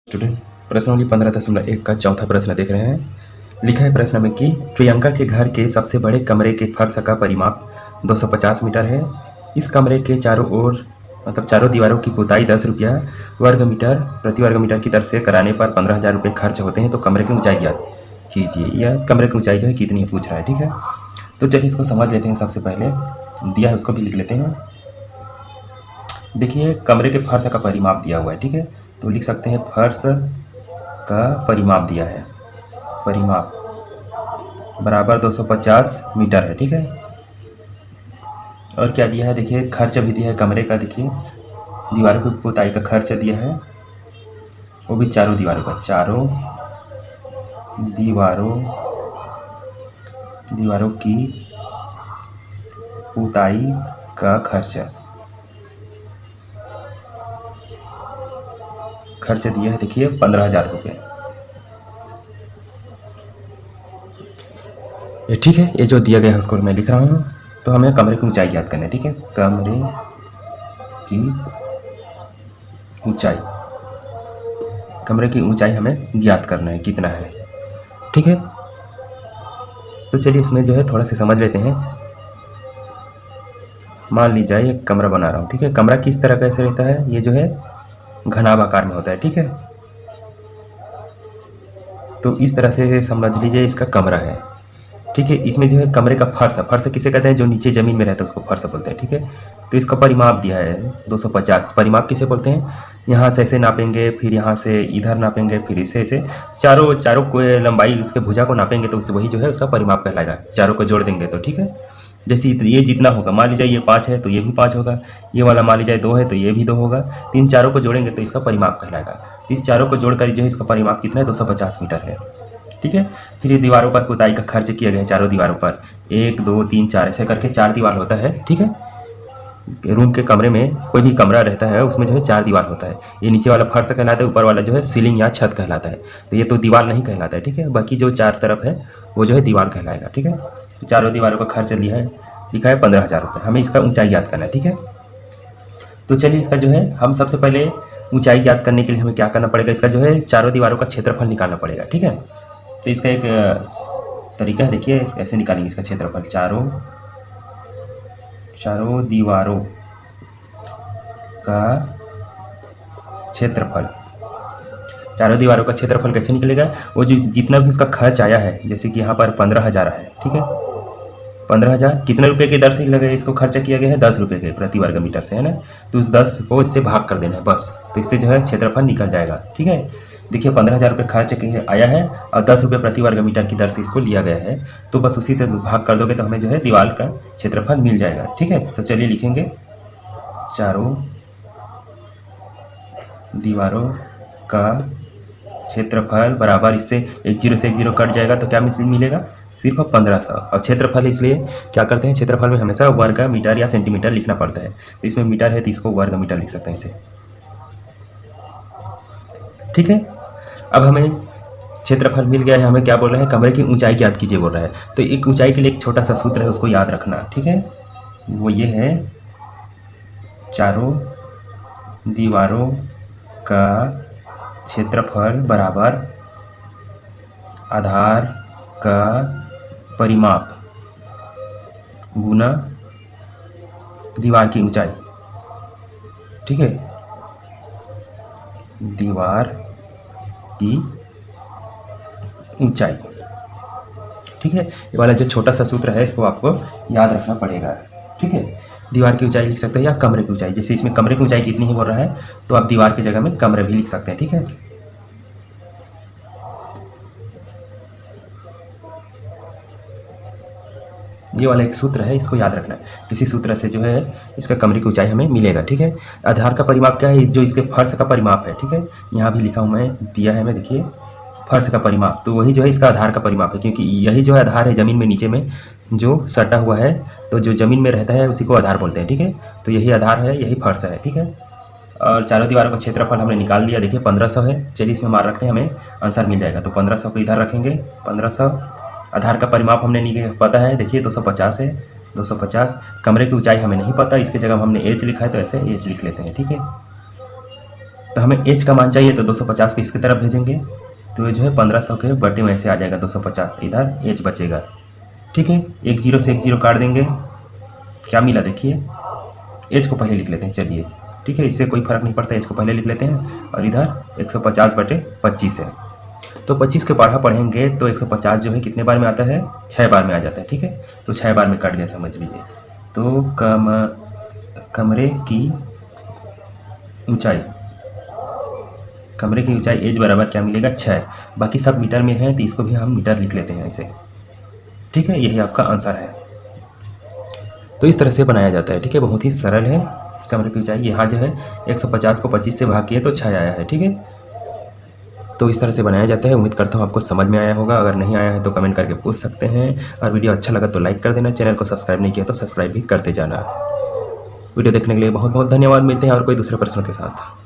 Student प्रश्नावली 15.1 का चौथा प्रश्न देख रहे हैं। लिखा है प्रश्न में कि प्रियंका के घर के सबसे बड़े कमरे के फर्श का परिमाप 250 मीटर है। इस कमरे के चारों ओर मतलब चारों दीवारों की पुताई 10 रुपया वर्ग मीटर प्रति वर्ग मीटर की दर से कराने पर 15,000 रुपये खर्च होते हैं। तो कमरे की ऊंचाई ज्ञात कीजिए। यह कमरे की ऊंचाई जो है कितनी है पूछ रहा है। ठीक है, तो चलिए इसको समझ लेते हैं। सबसे पहले दिया है उसको भी लिख लेते हैं। देखिए कमरे के फर्श का परिमाप दिया हुआ है। ठीक है, तो लिख सकते हैं फर्श का परिमाप दिया है। परिमाप बराबर 250 मीटर है। ठीक है, और क्या दिया है देखिए खर्च भी दिया है कमरे का। देखिए दीवारों की पुताई का खर्च दिया है, वो भी चारों दीवारों का। चारों दीवारों की पुताई का खर्च दिया है देखिए 15,000 रुपये। ये ठीक है, ये जो दिया गया है उसको मैं लिख रहा हूँ। तो हमें कमरे की ऊंचाई ज्ञात करना है। ठीक है, कमरे की ऊंचाई हमें ज्ञात करना है कितना है। ठीक है, तो चलिए इसमें जो है थोड़ा सा समझ लेते हैं। मान लीजिए एक कमरा बना रहा हूँ। ठीक है, कमरा किस तरह का ऐसे रहता है, ये जो है घनाभ आकार में होता है। ठीक है, तो इस तरह से समझ लीजिए इसका कमरा है। ठीक है, इसमें जो है कमरे का फर्श किसे कहते हैं, जो नीचे ज़मीन में रहता है उसको फर्श बोलते हैं। ठीक है, तो इसका परिमाप दिया है 250। परिमाप किसे बोलते हैं, यहाँ से ऐसे नापेंगे, फिर यहाँ से इधर नापेंगे, फिर इसे ऐसे चारों को लंबाई उसके भुजा को नापेंगे तो वही जो है उसका परिमाप कहलाएगा। चारों को जोड़ देंगे तो ठीक है, जैसे ये जितना होगा, मान लीजिए ये 5 है तो ये भी 5 होगा, ये वाला मान लीजिए 2 है तो ये भी 2 होगा। तीन चारों को जोड़ेंगे तो इसका परिमाप कहलाएगा। तो इस चारों को जोड़कर जो है इसका परिमाप कितना है 250 मीटर है। ठीक है, फिर ये दीवारों पर पुताई का खर्च किया गया है। चारों दीवारों पर 1 2 3 4 ऐसे करके 4 दीवार होता है। ठीक है, रूम के कमरे में कोई भी कमरा रहता है उसमें जो है 4 दीवार होता है। ये नीचे वाला फर्श कहलाता है, ऊपर वाला जो है सीलिंग या छत कहलाता है। तो ये तो दीवार नहीं कहलाता है। ठीक है, बाकी जो 4 तरफ है वो जो है दीवार कहलाएगा। ठीक है, तो चारों दीवारों का खर्च लिखा है 15,000 रुपये। हमें इसका ऊंचाई याद करना है। ठीक है, तो चलिए इसका जो है हम सबसे पहले ऊंचाई ज्ञात करने के लिए हमें क्या करना पड़ेगा, इसका जो है चारों दीवारों का क्षेत्रफल निकालना पड़ेगा। ठीक है, तो इसका एक तरीका है, देखिए कैसे निकालेंगे इसका क्षेत्रफल। चारों दीवारों का क्षेत्रफल, चारों दीवारों का क्षेत्रफल कैसे निकलेगा, वो जो जितना भी उसका खर्च आया है, जैसे कि यहाँ पर 15,000 है। ठीक है, 15,000 कितने रुपए की दर से लगा है, इसको खर्चा किया गया है 10 रुपये के प्रति वर्ग मीटर से, है ना। तो उस 10 को इससे भाग कर देना है बस, तो इससे जो है क्षेत्रफल निकल जाएगा। ठीक है, देखिए 15,000 रुपये खर्च आया है और 10 रुपये प्रति वर्ग मीटर की दर से इसको लिया गया है। तो बस उसी से भाग कर दोगे तो हमें जो है दीवार का क्षेत्रफल मिल जाएगा। ठीक है, तो चलिए लिखेंगे चारों दीवारों का क्षेत्रफल बराबर, इससे एक 0 से एक 0 कट जाएगा तो क्या मिलेगा, सिर्फ 1500। और क्षेत्रफल इसलिए क्या करते हैं, क्षेत्रफल में हमेशा वर्ग मीटर या सेंटीमीटर लिखना पड़ता है। तो इसमें मीटर है तो इसको वर्ग मीटर लिख सकते हैं इसे। ठीक है, अब हमें क्षेत्रफल मिल गया है। हमें क्या बोल रहा है, कमरे की ऊंचाई ज्ञात कीजिए बोल रहा है। तो एक ऊंचाई के लिए एक छोटा सा सूत्र है, उसको याद रखना। ठीक है, वो ये है, चारों दीवारों का क्षेत्रफल बराबर आधार का परिमाप गुना दीवार की ऊंचाई। ठीक है, दीवार की ऊंचाई। ठीक है, ये वाला जो छोटा सा सूत्र है इसको आपको याद रखना पड़ेगा। ठीक है, दीवार की ऊंचाई लिख सकते हैं या कमरे की ऊंचाई, जैसे इसमें कमरे की ऊंचाई कितनी ही बोल रहा है तो आप दीवार की जगह में कमरे भी लिख सकते हैं। ठीक है, ये वाला एक सूत्र है, इसको याद रखना है। इसी सूत्र से जो है इसका कमरे की ऊंचाई हमें मिलेगा। ठीक है, आधार का परिमाप क्या है, जो इसके फर्श का परिमाप है। ठीक है, यहाँ भी लिखा हूँ मैं, दिया है मैं, देखिए फर्श का परिमाप, तो वही जो है इसका आधार का परिमाप है, क्योंकि यही जो है आधार है ज़मीन में नीचे में जो सटा हुआ है, तो जो ज़मीन में रहता है उसी को आधार बोलते हैं। ठीक है, तो यही आधार है, यही फर्श है। ठीक है, और चारों दीवारों का क्षेत्रफल हमने निकाल लिया, देखिए 1500 है। चलिए इसमें मार रखते हैं, हमें आंसर मिल जाएगा। तो 1500 को इधर रखेंगे, 1500। आधार का परिमाप हमने पता है, देखिए 250 है, 250। कमरे की ऊंचाई हमें नहीं पता, इसके जगह हमने एच लिखा है तो ऐसे एच लिख लेते हैं। ठीक है, तो हमें एच का मान चाहिए तो 250 पे इसकी तरफ भेजेंगे, तो ये जो है 1500 के बटे में ऐसे आ जाएगा 250, इधर एच बचेगा। ठीक है, एक जीरो से एक जीरो काट देंगे, क्या मिला देखिए, एच को पहले लिख लेते हैं चलिए। ठीक है, इससे कोई फर्क नहीं पड़ता, एच को पहले लिख लेते हैं और इधर 150 बटे 25 है। तो 25 के पढ़ा पढ़ेंगे तो 150 जो है कितने बार में आता है, 6 बार में आ जाता है। ठीक है, तो 6 बार में कट गया समझ लीजिए। तो कमरे की ऊंचाई एज बराबर क्या मिलेगा, 6। बाकी सब मीटर में है तो इसको भी हम मीटर लिख लेते हैं ऐसे। ठीक है, यही आपका आंसर है। तो इस तरह से बनाया जाता है। ठीक है, बहुत ही सरल है। कमरे की ऊंचाई यहाँ जो है 150 को 25 से भाग किए तो 6 आया है। ठीक है, तो इस तरह से बनाया जाता है। उम्मीद करता हूँ आपको समझ में आया होगा। अगर नहीं आया है तो कमेंट करके पूछ सकते हैं, और वीडियो अच्छा लगा तो लाइक कर देना। चैनल को सब्सक्राइब नहीं किया तो सब्सक्राइब भी करते जाना। वीडियो देखने के लिए बहुत बहुत धन्यवाद। मिलते हैं और कोई दूसरे प्रश्न के साथ।